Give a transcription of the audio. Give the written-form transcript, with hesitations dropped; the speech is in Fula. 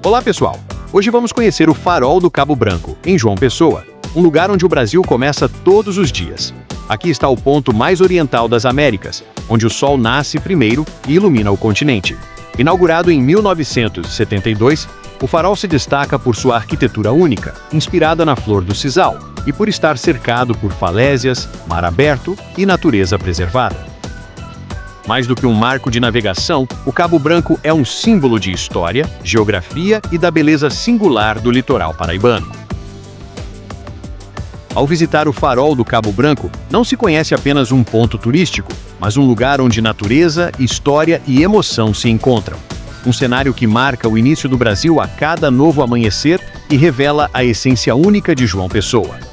Olá pessoal, hoje vamos conhecer o Farol do Cabo Branco, em João Pessoa, um lugar onde o Brasil começa todos os dias. Aqui está o ponto mais oriental das Américas, onde o sol nasce primeiro e ilumina o continente. Inaugurado em 1972, o Farol se destaca por sua arquitetura única, inspirada na flor do sisal, e por estar cercado por falésias, mar aberto e natureza preservada. Mais do que um marco de navegação, o Cabo Branco é um símbolo de história, geografia e da beleza singular do litoral paraibano. Ao visitar o Farol do Cabo Branco, não se conhece apenas um ponto turístico, mas um lugar onde natureza, história e emoção se encontram. Um cenário que marca o início do Brasil a cada novo amanhecer e revela a essência única de João Pessoa.